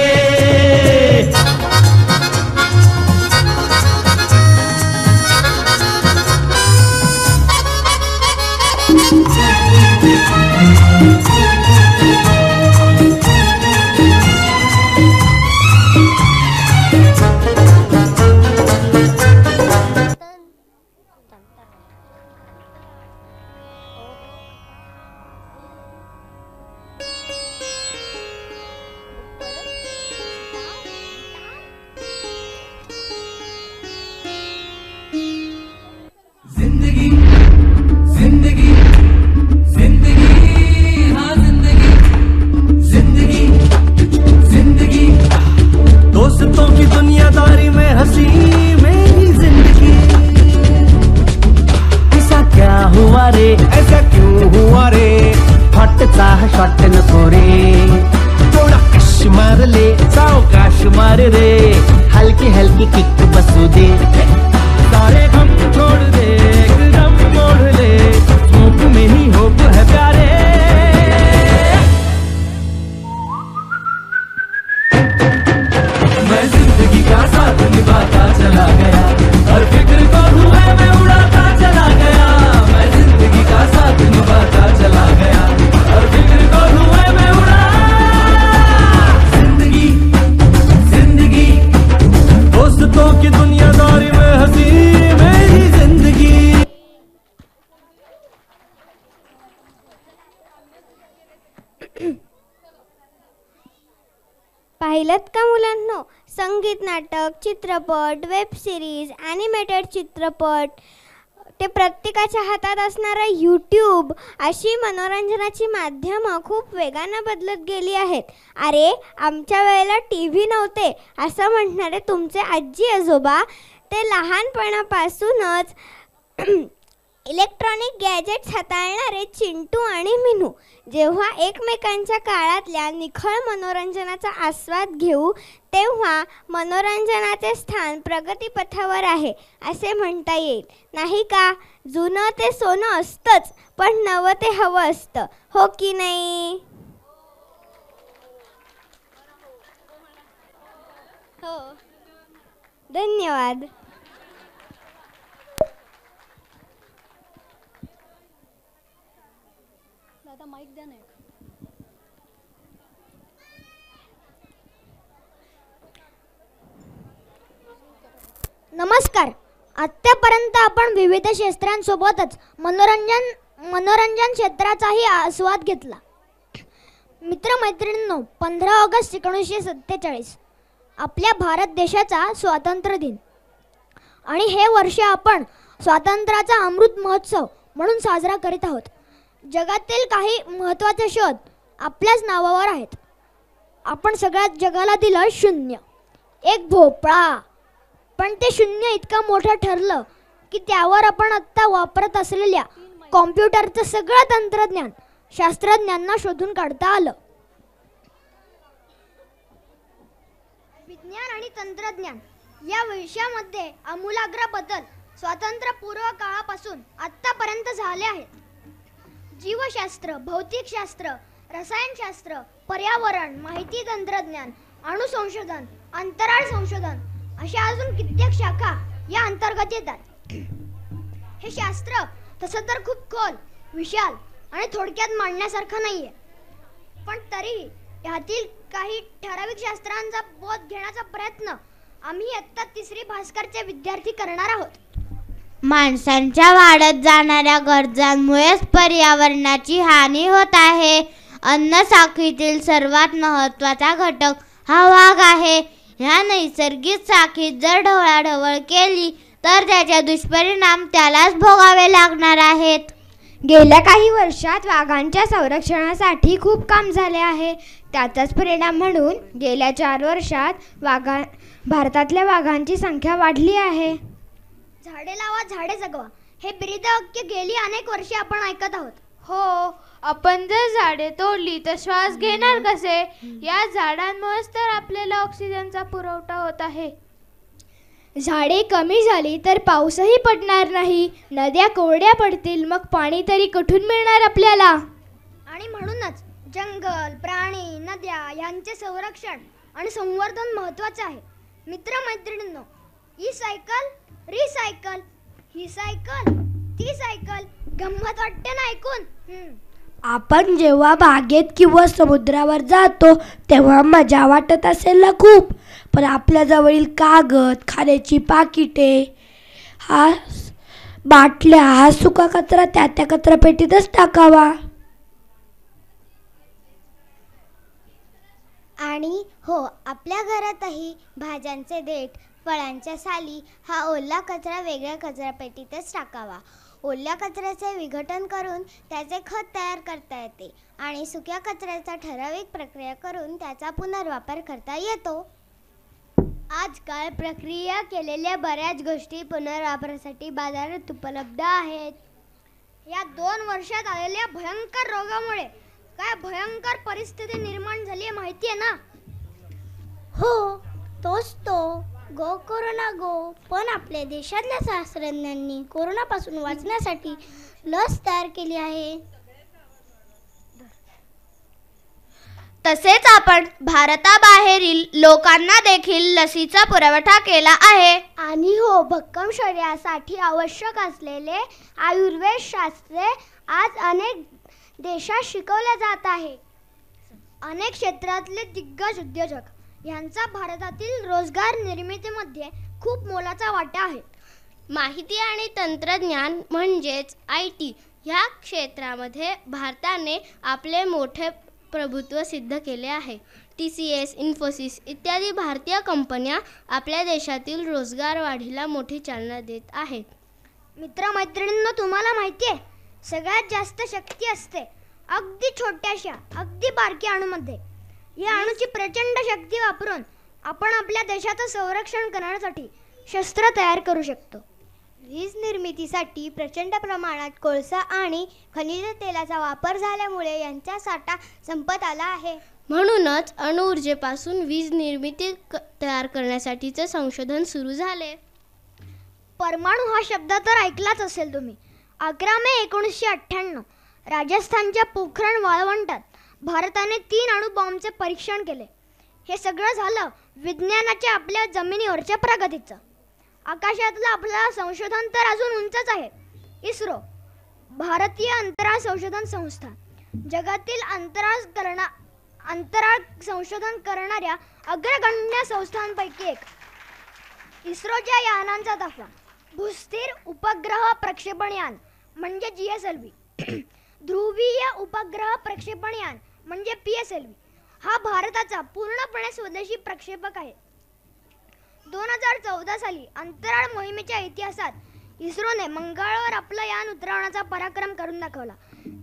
पाहिलं का मुलांनो? संगीत, नाटक, चित्रपट, वेब सिरीज, ॲनिमेटेड चित्रपट, ते प्रत्येकाच्या हातात असणारा यूट्यूब, अशी मनोरंजनाची माध्यमं खूप वेगानं बदलत गेली आहेत. अरे, आमच्या वेळेला टी व्ही नव्हते असं म्हणणारे तुमचे आजी आजोबा ते लहानपणापासूनच इलेक्ट्रॉनिक गॅजेट्स हाताळणारे चिंटू आणि मिनू जेव्हा एकमेकांच्या काळातल्या निखळ मनोरंजनाचा आस्वाद घेऊ तेव्हा मनोरंजनाचे स्थान प्रगतीपथावर आहे असे म्हणता येईल, नाही का? जुनं ते सोनं असतंच, पण नवं ते हवं असतं, हो की नाही? हो, धन्यवाद. नमस्कार. आत्तापर्यंत आपण विविध क्षेत्रांसोबतच मनोरंजन क्षेत्राचाही आस्वाद घेतला. मित्रमैत्रिणींनो, 15 ऑगस्ट 1947 आपल्या भारत देशाचा स्वातंत्र्य दिन आणि हे वर्ष आपण स्वातंत्र्याचा अमृत महोत्सव म्हणून साजरा करीत आहोत. जगातील काही महत्त्वाचे शोध आपल्याच नावावर आहेत. आपण सगळ्यात जगाला दिलं शून्य, एक भोपळा, पण ते शून्य इतकं मोठं ठरलं की त्यावर आपण आत्ता वापरत असलेल्या कॉम्प्युटरचं सगळं तंत्रज्ञान शास्त्रज्ञांना शोधून काढता आलं. विज्ञान आणि तंत्रज्ञान या विषयामध्ये आमूलाग्र बदल स्वातंत्र्यपूर्व काळापासून आत्तापर्यंत झाले आहेत. जीवशास्त्र, भौतिकशास्त्र, रसायनशास्त्र, पर्यावरण, माहिती तंत्रज्ञान, अणुसंशोधन, अंतराळ संशोधन अशा अजून कित्येक शाखा या अंतर्गत येतात. हे शास्त्र तसं तर खूप खोल, विशाल आणि थोडक्यात मांडण्यासारखं नाहीये, पण तरीही यातील काही ठराविक शास्त्रांचा बोध घेण्याचा प्रयत्न आम्ही इयत्ता 3री भास्करचे विद्यार्थी करणार आहोत. माणसांच्या वाढत जाणाऱ्या गरजांमुळेच पर्यावरणाची हानी होत आहे. अन्न साखळीतील सर्वात महत्त्वाचा घटक हा वाघ आहे. ह्या नैसर्गिक साखळीत जर ढवळाढवळ केली तर त्याचे दुष्परिणाम त्यालाच भोगावे लागणार आहेत. गेल्या काही वर्षात वाघांच्या संरक्षणासाठी खूप काम झाले आहे. त्याचाच परिणाम म्हणून गेल्या 4 वर्षात भारतातल्या वाघांची संख्या वाढली आहे. झाडे लावा, झाडे जगवा हे ब्रीदवाक्य गेली अनेक वर्षे आपण ऐकत आहोत. हो, आपण जर झाडे तोडली तर श्वास घेणार कसे? या झाडांमुळेच तर आपल्याला ऑक्सिजनचा पुरवठा होत आहे. झाडे कमी झाली तर पाऊसही पडणार नाही, नद्या कोरड्या पडतील, मग पाणी तरी कुठून मिळणार आपल्याला? आणि म्हणूनच जंगल, प्राणी, नद्या यांचे संरक्षण आणि संवर्धन महत्त्वाचे आहे. मित्रमैत्रिणींनो, ही सायकल, रिसायकल, ही सायकल, ती सायकल, गंमत वाटते ना ऐकून? आपण जेव्हा बागेत किंवा समुद्रावर जातो तेव्हा मजा वाटत असेल ना खूप, पण आपल्याजवळील कागद, खाण्याची पाकिटे, बाटल्या, हा सुका कचरा त्या कचरापेटीतच टाकावा. आणि हो, आपल्या घरातही भाज्यांचे देठ, फळांच्या साली हा ओला कचरा वेगळ्या कचरापेटीतच टाकावा. ओल्या कचऱ्याचे विघटन करून त्याचे खत तयार करता येते आणि सुक्या कचऱ्याचा ठराविक प्रक्रिया करून त्याचा पुनर्वापर करता येतो. आजकाल प्रक्रिया केलेल्या बऱ्याच गोष्टी पुनर्वापरासाठी बाजारात उपलब्ध आहेत. या 2 वर्षात आलेल्या भयंकर रोगामुळे काय भयंकर परिस्थिती निर्माण झाली आहे माहिती आहे ना? हो, तोच तो गो कोरोना गो. पण आपल्या देशातल्या शास्त्रज्ञांनी कोरोनापासून वाचण्यासाठी लस तयार केली आहे. तसेच आपण भारताबाहेरील लोकांना देखील लसीचा पुरवठा केला आहे. आणि हो, भक्कम शरीरासाठी आवश्यक असलेले आयुर्वेद शास्त्रे आज अनेक देशात शिकवले जात आहे. अनेक क्षेत्रातले दिग्गज उद्योजक यांचा भारतातील रोजगार निर्मितीमध्ये खूप मोलाचा वाटा आहे. माहिती आणि तंत्रज्ञान म्हणजेच IT ह्या क्षेत्रामध्ये भारताने आपले मोठे प्रभुत्व सिद्ध केले आहे. TCS, इन्फोसिस इत्यादी भारतीय कंपन्या आपल्या देशातील रोजगार वाढीला मोठी चालना देत आहेत. मित्रमैत्रिणींनो, तुम्हाला माहिती आहे, सगळ्यात जास्त शक्ती असते अगदी छोट्याशा, अगदी बारक्या अणूमध्ये. या अणूची प्रचंड शक्ती वापरून आपण आपल्या देशाचं संरक्षण करण्यासाठी शस्त्र तयार करू शकतो. वीज निर्मितीसाठी प्रचंड प्रमाणात कोळसा आणि खनिज तेलाचा वापर झाल्यामुळे यांचा साठा संपत आला आहे. म्हणूनच अणुऊर्जेपासून वीज निर्मिती तयार करण्यासाठीचे संशोधन सुरू झाले. परमाणु हा शब्द तर ऐकलाच असेल तुम्ही. 11 मे 1998 राजस्थानच्या पोखरण वाळवंटात भारताने 3 अणुबॉम्बचे परीक्षण केले. हे सगळं झालं विज्ञानाच्या आपल्या जमिनीवरच्या प्रगतीचं. आकाशातलं आपलं संशोधन तर अजून उंचच आहे. इस्रो, भारतीय अंतराळ संशोधन संस्था, जगातील अंतराळ संशोधन करणाऱ्या अग्रगण्य संस्थांपैकी एक. इस्रोच्या यानांचा ताफा भूस्थिर उपग्रह प्रक्षेपण यान म्हणजे GSLV, ध्रुवीय उपग्रह प्रक्षेपण यान म्हणजे PSLV हा भारताचा पूर्णपणे स्वदेशी प्रक्षेपक आहे. 2014 साली अंतराळ मोहिमेच्या इतिहासात इस्रोने मंगळावर आपलं यान उतरवण्याचा पराक्रम करून दाखवला.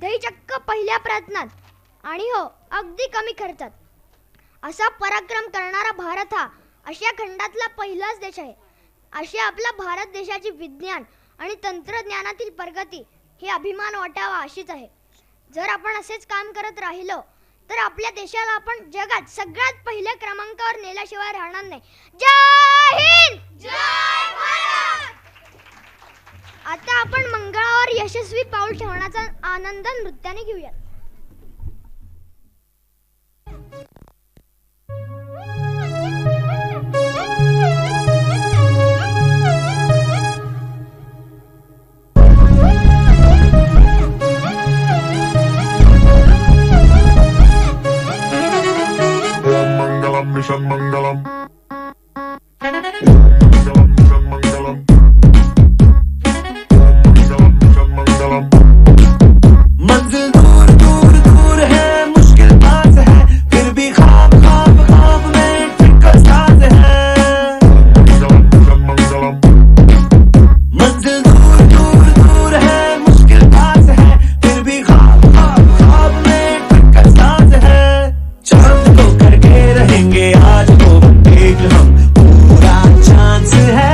तेही चक्क पहिल्या प्रयत्नात आणि हो अगदी कमी खर्चात. असा पराक्रम करणारा भारत हा आशिया खंडातला पहिलाच देश आहे. अशी आपल्या भारत देशाची विज्ञान आणि तंत्रज्ञानातील प्रगती हे अभिमान वाटावा अशीच आहे. जर आपण असेच काम करत राहिलो तर आपल्या देशाला आपण जगात सगळ्यात पहिल्या क्रमांकावर नेल्याशिवाय राहणार नाही. जय हिंद, जय भारत. आता आपण मंगळावर यशस्वी पाऊल ठेवण्याचा आनंद नृत्याने घेऊया. Mission Mangalam. मंजिल दूर दूर दूर है, मुश्किल पास है, फिर भी ख्वाब ख्वाब ख्वाब में फिक्र साज है. मंजिल दूर दूर दूर है, मुश्किल पास है, फिर भी ख्वाब ख्वाब ख्वाब में फिक्र साज है. चांद को करके रहेंगे आज को देख हम, पूरा चांस है.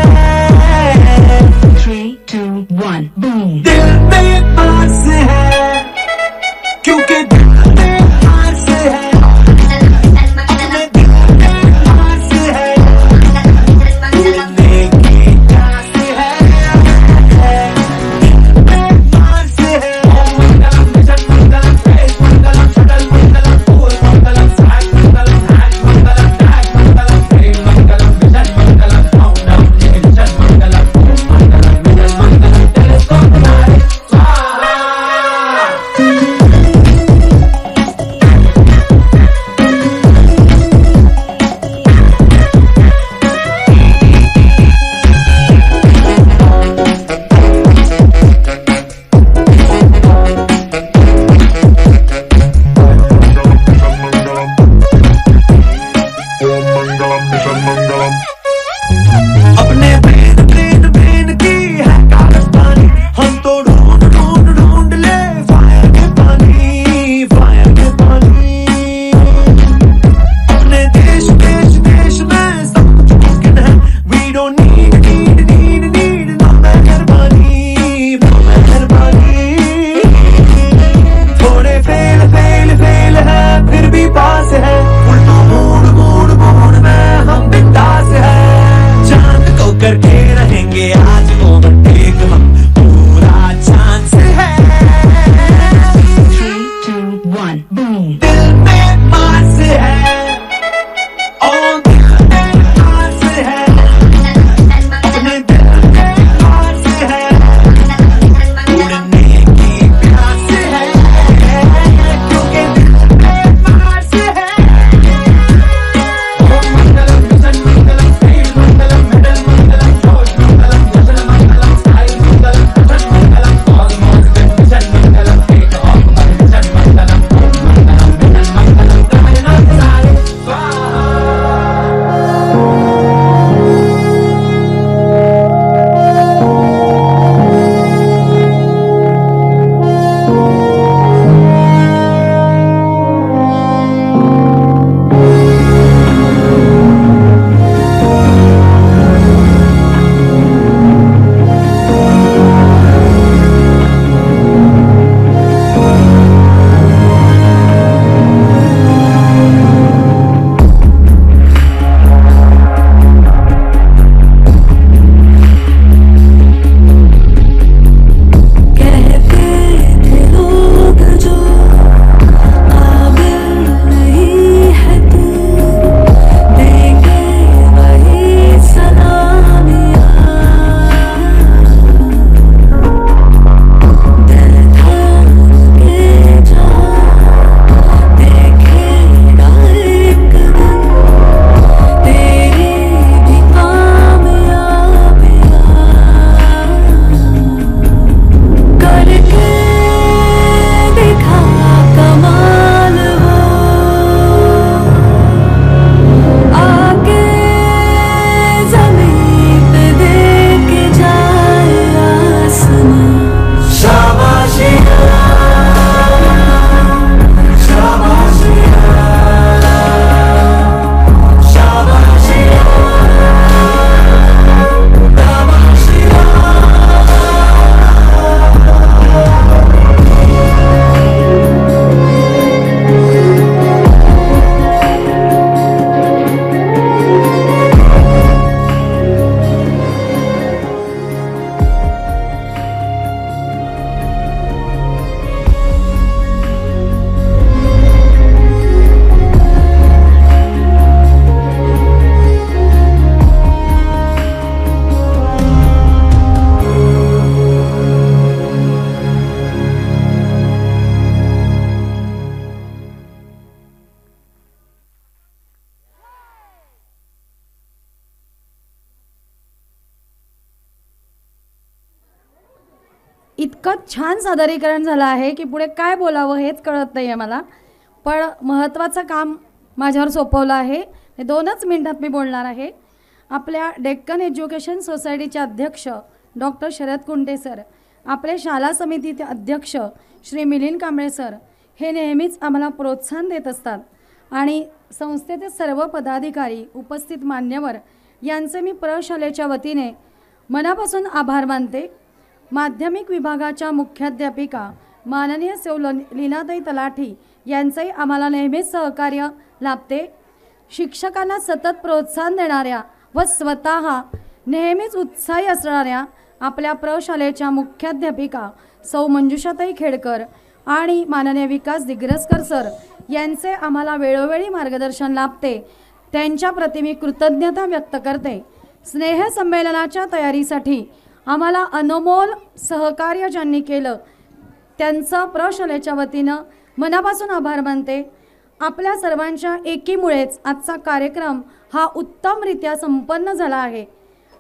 3, 2, 1 boom. दिल में आस है, क्योंकि दिल में आस है, दिल में आस है, उड़ने की आस है, दिल में आस है. मंगलम मिशन मंगलम, स्पेस मंगलम, शटल मंगलम, फूल मंगलम, सैक मंगलम, हैक मंगलम, टैग मंगलम, फ्रेम मंगलम, मिशन मंगलम, काउंटडाउन मिशन मंगलम, मंगलम मिशन मंगलम, टेलीस्कोप हमारे इतकं छान सादरीकरण झालं आहे की पुढे काय बोलावं हेच कळत नाही आहे मला. पण महत्त्वाचं काम माझ्यावर सोपवलं आहे. हे 2च मिनिटात मी बोलणार आहे. आपल्या डेक्कन एज्युकेशन सोसायटीचे अध्यक्ष डॉक्टर शरद कुंटे सर, आपले शाला समितीचे अध्यक्ष श्री मिलिंद कांबळे सर हे नेहमीच आम्हाला प्रोत्साहन देत असतात. आणि संस्थेचे सर्व पदाधिकारी, उपस्थित मान्यवर यांचे मी प्रशालेच्या वतीने मनापासून आभार मानते. माध्यमिक विभागाच्या मुख्याध्यापिका माननीय सौ लीनाताई तलाठी यांचंही आम्हाला नेहमीच सहकार्य लाभते. शिक्षकांना सतत प्रोत्साहन देणाऱ्या व स्वतः नेहमीच उत्साही असणाऱ्या आपल्या प्रशालेच्या मुख्याध्यापिका सौ मंजुषाताई खेडकर आणि माननीय विकास दिग्रसकर सर यांचे आम्हाला वेळोवेळी मार्गदर्शन लाभते. त्यांच्याप्रती मी कृतज्ञता व्यक्त करते. स्नेहसंमेलनाच्या तयारीसाठी आम्हाला अनमोल सहकार्य ज्यांनी केलं त्यांचं प्रशालेच्या वतीनं मनापासून आभार मानते. आपल्या सर्वांच्या एकीमुळेच आजचा कार्यक्रम हा उत्तमरित्या संपन्न झाला आहे.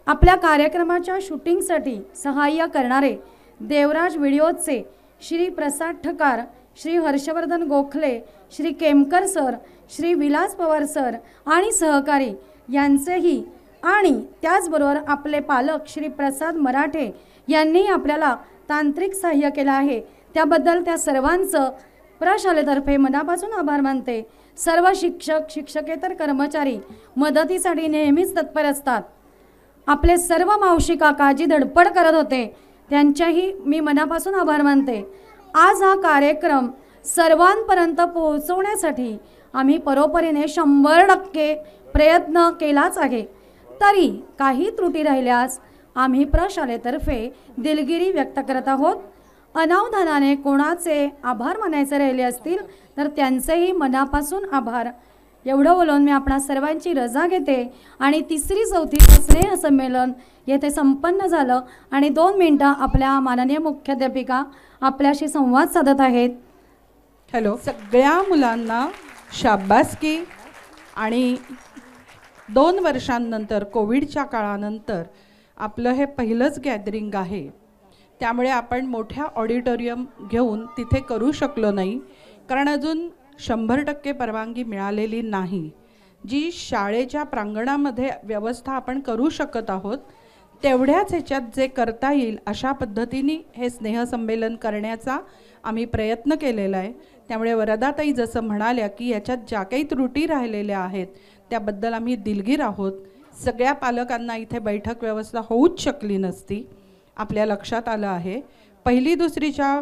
आपल्या कार्यक्रमाच्या शूटिंगसाठी सहाय्य करणारे देवराज व्हिडिओचे श्री प्रसाद ठकार, श्री हर्षवर्धन गोखले, श्री केमकर सर, श्री विलास पवार सर आणि सहकारी यांचेही, आणि त्याचबरोबर आपले पालक श्री प्रसाद मराठे यांनी आपल्याला तांत्रिक सहाय्य केलं आहे. त्याबद्दल त्या सर्वांचं प्रशालेतर्फे मनापासून आभार मानते. सर्व शिक्षक, शिक्षकेतर कर्मचारी मदतीसाठी नेहमीच तत्पर असतात. आपले सर्व मावशी काका जी धडपड करत होते त्यांच्याही मी मनापासून आभार मानते. आज हा कार्यक्रम सर्वांपर्यंत पोहोचवण्यासाठी आम्ही परोपरीने 100% प्रयत्न केलाच आहे. तरी काही त्रुटी राहिल्यास आम्ही प्रशालेतर्फे दिलगिरी व्यक्त करत आहोत. अनावधानाने कोणाचे आभार मानायचे राहिले असतील तर त्यांचेही मनापासून आभार. एवढं बोलून मी आपणा सर्वांची रजा घेते आणि 3री-4थीचं स्नेहसंमेलन येथे संपन्न झालं आणि 2 मिनिटं आपल्या माननीय मुख्याध्यापिका आपल्याशी संवाद साधत आहेत. हॅलो. सगळ्या मुलांना शाबासकी. आणि 2 वर्षांनंतर कोविडच्या काळानंतर आपलं हे पहिलंच गॅदरिंग आहे. त्यामुळे आपण मोठ्या ऑडिटोरियम घेऊन तिथे करू शकलो नाही कारण अजून 100% परवानगी मिळालेली नाही. जी शाळेच्या प्रांगणामध्ये व्यवस्था आपण करू शकत आहोत तेवढ्याच ह्याच्यात जे करता येईल अशा पद्धतीने हे स्नेहसंमेलन करण्याचा आम्ही प्रयत्न केलेला आहे. त्यामुळे वरदाताई जसं म्हणाल्या की याच्यात ज्या काही त्रुटी राहिलेल्या आहेत त्याबद्दल आम्ही दिलगीर आहोत. सगळ्या पालकांना इथे बैठक व्यवस्था होऊच शकली नसती. आपल्या लक्षात आलं आहे 1ली-2रीच्या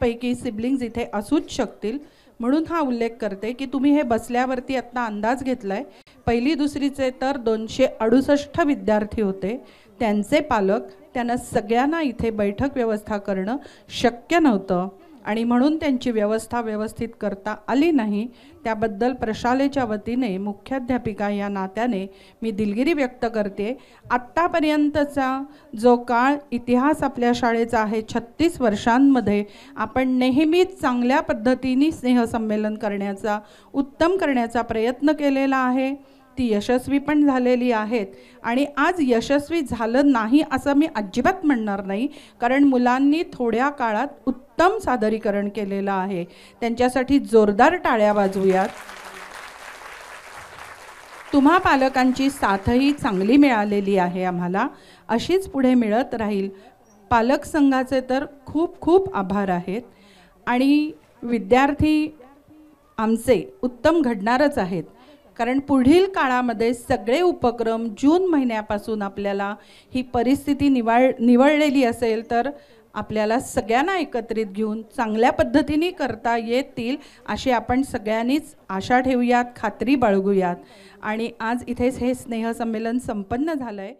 पैकी सिबलिंग्स इथे असूच शकतील म्हणून हा उल्लेख करते की तुम्ही हे बसल्यावरती आत्ता अंदाज घेतला आहे. 1ली-2रीचे तर 268 विद्यार्थी होते. त्यांचे पालक, त्यांना सगळ्यांना इथे बैठक व्यवस्था करणं शक्य नव्हतं आणि म्हणून त्यांची व्यवस्था व्यवस्थित करता आली नाही. त्याबद्दल प्रशालेच्या वतीने मुख्याध्यापिका या नात्याने मी दिलगिरी व्यक्त करते. आत्तापर्यंतचा जो काळ इतिहास आपल्या शाळेचा आहे 36 वर्षांमध्ये आपण नेहमीच चांगल्या पद्धतीने स्नेहसंमेलन करण्याचा, उत्तम करण्याचा प्रयत्न केलेला आहे. ती यशस्वी पण झालेली आहेत आणि आज यशस्वी झालं नाही असं मी अजिबात म्हणणार नाही कारण मुलांनी थोड्या काळात उत्तम सादरीकरण केलेलं आहे. त्यांच्यासाठी जोरदार टाळ्या वाजवूयात. तुम्हा पालकांची साथही चांगली मिळालेली आहे आम्हाला, अशीच पुढे मिळत राहील. पालक संघाचे तर खूप खूप आभार आहेत आणि विद्यार्थी आमचे उत्तम घडणारच आहेत कारण पुढील काळामध्ये सगळे उपक्रम जून महिन्यापासून आपल्याला ही परिस्थिती निवळलेली असेल तर आपल्याला सगळ्यांना एकत्रित घेऊन चांगल्या पद्धतीने करता येतील अशी आपण सगळ्यांनीच आशा ठेवूयात, खात्री बाळगूयात. आणि आज इथेच हे स्नेहसंमेलन संपन्न झालं आहे.